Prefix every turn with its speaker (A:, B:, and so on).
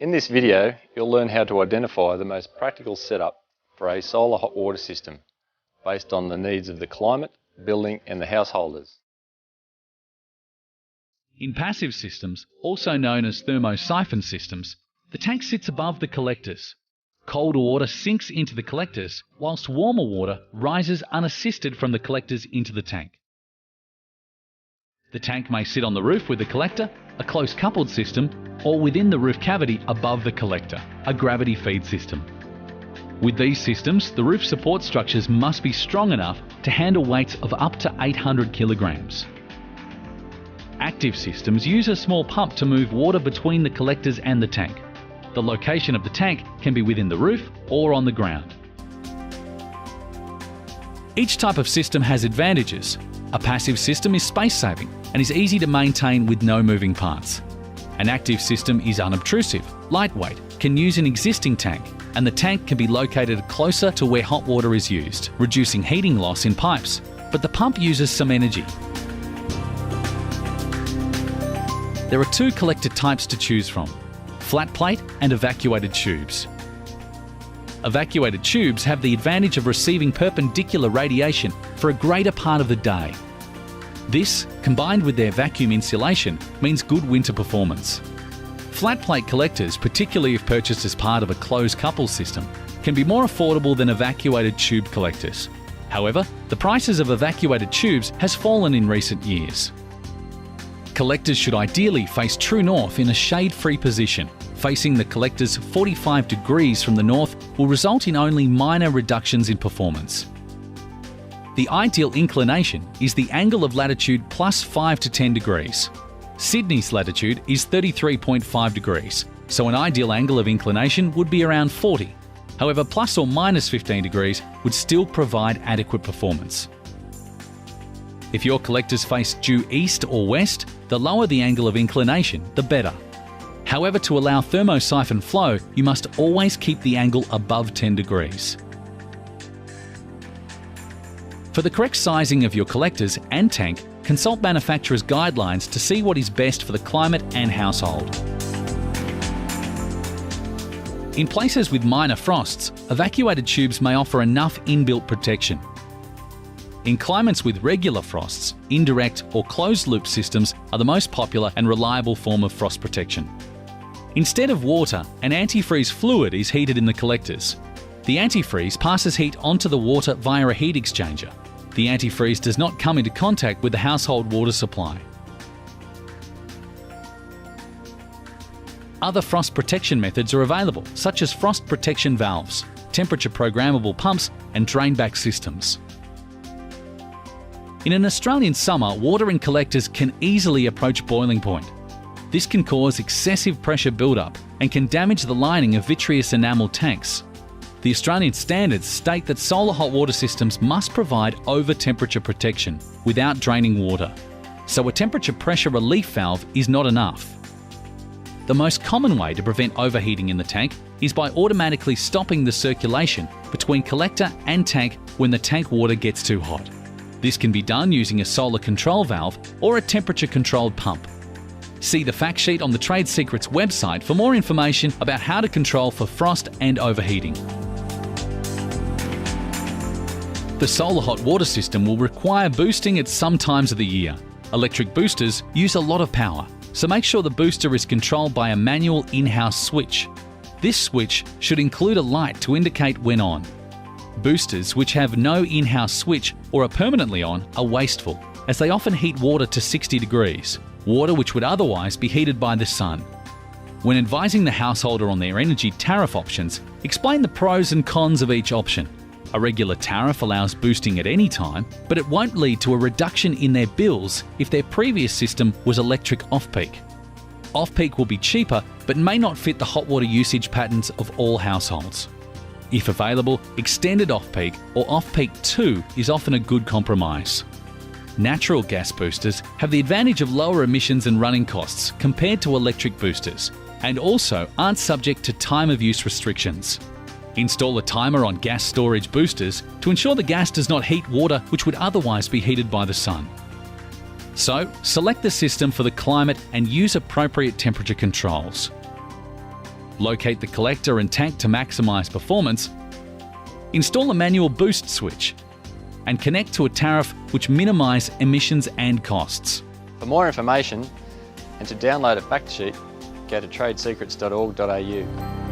A: In this video, you'll learn how to identify the most practical setup for a solar hot water system based on the needs of the climate, building and the householders.
B: In passive systems, also known as thermosiphon systems, the tank sits above the collectors. Cold water sinks into the collectors, whilst warmer water rises unassisted from the collectors into the tank. The tank may sit on the roof with the collector, a close coupled system, or within the roof cavity above the collector, a gravity feed system. With these systems, the roof support structures must be strong enough to handle weights of up to 800 kilograms. Active systems use a small pump to move water between the collectors and the tank. The location of the tank can be within the roof or on the ground. Each type of system has advantages. A passive system is space-saving and is easy to maintain with no moving parts. An active system is unobtrusive, lightweight, can use an existing tank, and the tank can be located closer to where hot water is used, reducing heating loss in pipes, but the pump uses some energy. There are two collector types to choose from: flat plate and evacuated tubes. Evacuated tubes have the advantage of receiving perpendicular radiation for a greater part of the day. This, combined with their vacuum insulation, means good winter performance. Flat plate collectors, particularly if purchased as part of a closed couple system, can be more affordable than evacuated tube collectors. However, the prices of evacuated tubes has fallen in recent years. Collectors should ideally face true north in a shade-free position. Facing the collectors 45 degrees from the north will result in only minor reductions in performance. The ideal inclination is the angle of latitude plus 5 to 10 degrees. Sydney's latitude is 33.5 degrees, so an ideal angle of inclination would be around 40. However, plus or minus 15 degrees would still provide adequate performance. If your collectors face due east or west, the lower the angle of inclination, the better. However, to allow thermosiphon flow, you must always keep the angle above 10 degrees. For the correct sizing of your collectors and tank, consult manufacturer's guidelines to see what is best for the climate and household. In places with minor frosts, evacuated tubes may offer enough inbuilt protection. In climates with regular frosts, indirect or closed-loop systems are the most popular and reliable form of frost protection. Instead of water, an antifreeze fluid is heated in the collectors. The antifreeze passes heat onto the water via a heat exchanger. The antifreeze does not come into contact with the household water supply. Other frost protection methods are available, such as frost protection valves, temperature programmable pumps, and drainback systems. In an Australian summer, water in collectors can easily approach boiling point. This can cause excessive pressure buildup and can damage the lining of vitreous enamel tanks. The Australian standards state that solar hot water systems must provide over-temperature protection without draining water, so a temperature pressure relief valve is not enough. The most common way to prevent overheating in the tank is by automatically stopping the circulation between collector and tank when the tank water gets too hot. This can be done using a solar control valve or a temperature-controlled pump. See the fact sheet on the Trade Secrets website for more information about how to control for frost and overheating. The solar hot water system will require boosting at some times of the year. Electric boosters use a lot of power, so make sure the booster is controlled by a manual in-house switch. This switch should include a light to indicate when on. Boosters which have no in-house switch or are permanently on are wasteful, as they often heat water to 60 degrees, water which would otherwise be heated by the sun. When advising the householder on their energy tariff options, explain the pros and cons of each option. A regular tariff allows boosting at any time, but it won't lead to a reduction in their bills if their previous system was electric off-peak. Off-peak will be cheaper, but may not fit the hot water usage patterns of all households. If available, extended off-peak or off-peak 2 is often a good compromise. Natural gas boosters have the advantage of lower emissions and running costs compared to electric boosters, and also aren't subject to time of use restrictions. Install a timer on gas storage boosters to ensure the gas does not heat water which would otherwise be heated by the sun. So, select the system for the climate and use appropriate temperature controls. locate the collector and tank to maximise performance, install a manual boost switch, and connect to a tariff which minimise emissions and costs.
A: For more information and to download a fact sheet, go to tradesecrets.org.au.